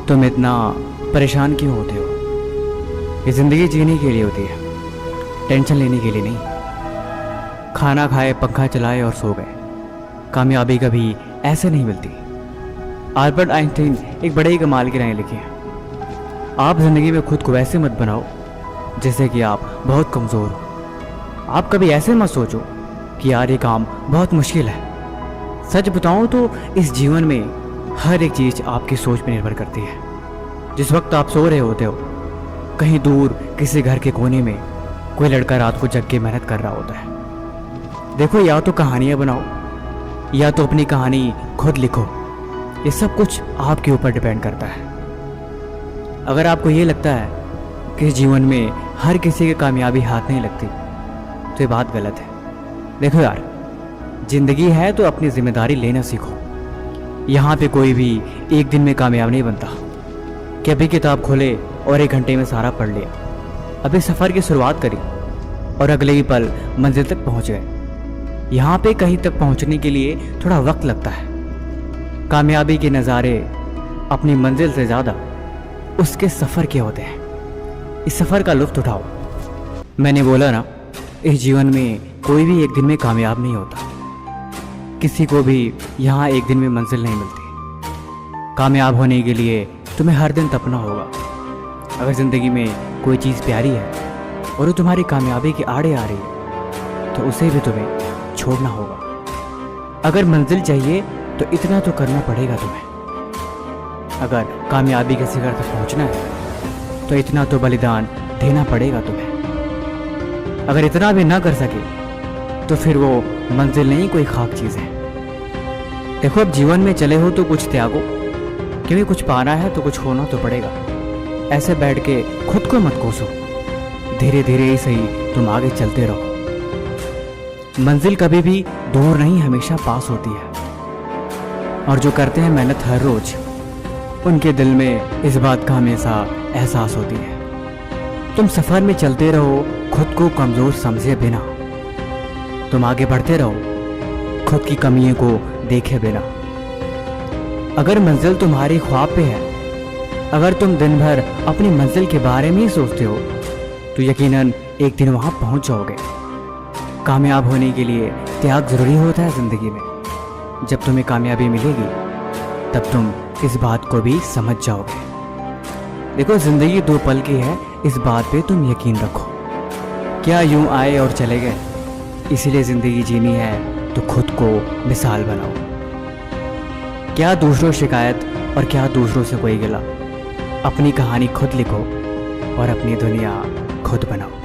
तुम इतना परेशान क्यों होते हो? ये ज़िंदगी जीने के लिए होती है, टेंशन लेने के लिए नहीं। खाना खाए, पंखा चलाए और सो गए। कामयाबी कभी ऐसे नहीं मिलती। अल्बर्ट आइंस्टीन एक बड़े ही कमाल की राय लिखी है, आप ज़िंदगी में खुद को ऐसे मत बनाओ जैसे कि आप बहुत कमज़ोर हो। आप कभी ऐसे मत सोचो कि यार ये काम बहुत मुश्किल है। सच बताऊं तो इस जीवन में हर एक चीज़ आपकी सोच पर निर्भर करती है। जिस वक्त आप सो रहे होते हो, कहीं दूर किसी घर के कोने में कोई लड़का रात को जग के मेहनत कर रहा होता है। देखो, या तो कहानियाँ बनाओ या तो अपनी कहानी खुद लिखो। ये सब कुछ आपके ऊपर डिपेंड करता है। अगर आपको ये लगता है कि जीवन में हर किसी की कामयाबी हाथ नहीं लगती, तो ये बात गलत है। देखो यार, जिंदगी है तो अपनी जिम्मेदारी लेना सीखो। यहाँ पे कोई भी एक दिन में कामयाब नहीं बनता कि अभी किताब खोले और 1 घंटे में सारा पढ़ लिया। अभी सफ़र की शुरुआत करी और अगले ही पल मंजिल तक पहुँच गए। यहाँ पे कहीं तक पहुँचने के लिए थोड़ा वक्त लगता है। कामयाबी के नज़ारे अपनी मंजिल से ज़्यादा उसके सफ़र के होते हैं। इस सफ़र का लुत्फ़ उठाओ। मैंने बोला ना, इस जीवन में कोई भी एक दिन में कामयाब नहीं होता। किसी को भी यहाँ एक दिन में मंजिल नहीं मिलती। कामयाब होने के लिए तुम्हें हर दिन तपना होगा। अगर ज़िंदगी में कोई चीज़ प्यारी है और वो तुम्हारी कामयाबी के आड़े आ रही है, तो उसे भी तुम्हें छोड़ना होगा। अगर मंजिल चाहिए तो इतना तो करना पड़ेगा तुम्हें। अगर कामयाबी के शिखर तक पहुँचना है तो इतना तो बलिदान देना पड़ेगा तुम्हें। अगर इतना भी ना कर सके तो फिर वो मंजिल नहीं, कोई खाक चीज़ है। देखो, अब जीवन में चले हो तो कुछ त्यागो, क्योंकि कुछ पाना है तो कुछ होना तो पड़ेगा। ऐसे बैठ के खुद को मत कोसो। धीरे धीरे ही सही तुम आगे चलते रहो। मंजिल कभी भी दूर नहीं, हमेशा पास होती है। और जो करते हैं मेहनत हर रोज, उनके दिल में इस बात का हमेशा एहसास होती है। तुम सफ़र में चलते रहो, खुद को कमज़ोर समझे बिना। तुम आगे बढ़ते रहो, खुद की कमियों को देखे बिना। अगर मंजिल तुम्हारी ख्वाब पे है, अगर तुम दिन भर अपनी मंजिल के बारे में ही सोचते हो, तो यकीनन एक दिन वहाँ पहुँच जाओगे। कामयाब होने के लिए त्याग ज़रूरी होता है ज़िंदगी में। जब तुम्हें कामयाबी मिलेगी तब तुम इस बात को भी समझ जाओगे। देखो, ज़िंदगी 2 पल की है, इस बात पे तुम यकीन रखो। क्या यूं आए और चले गए? इसीलिए ज़िंदगी जीनी है तो खुद को मिसाल बनाओ। क्या दूसरों शिकायत और क्या दूसरों से कोई गिला। अपनी कहानी खुद लिखो और अपनी दुनिया खुद बनाओ।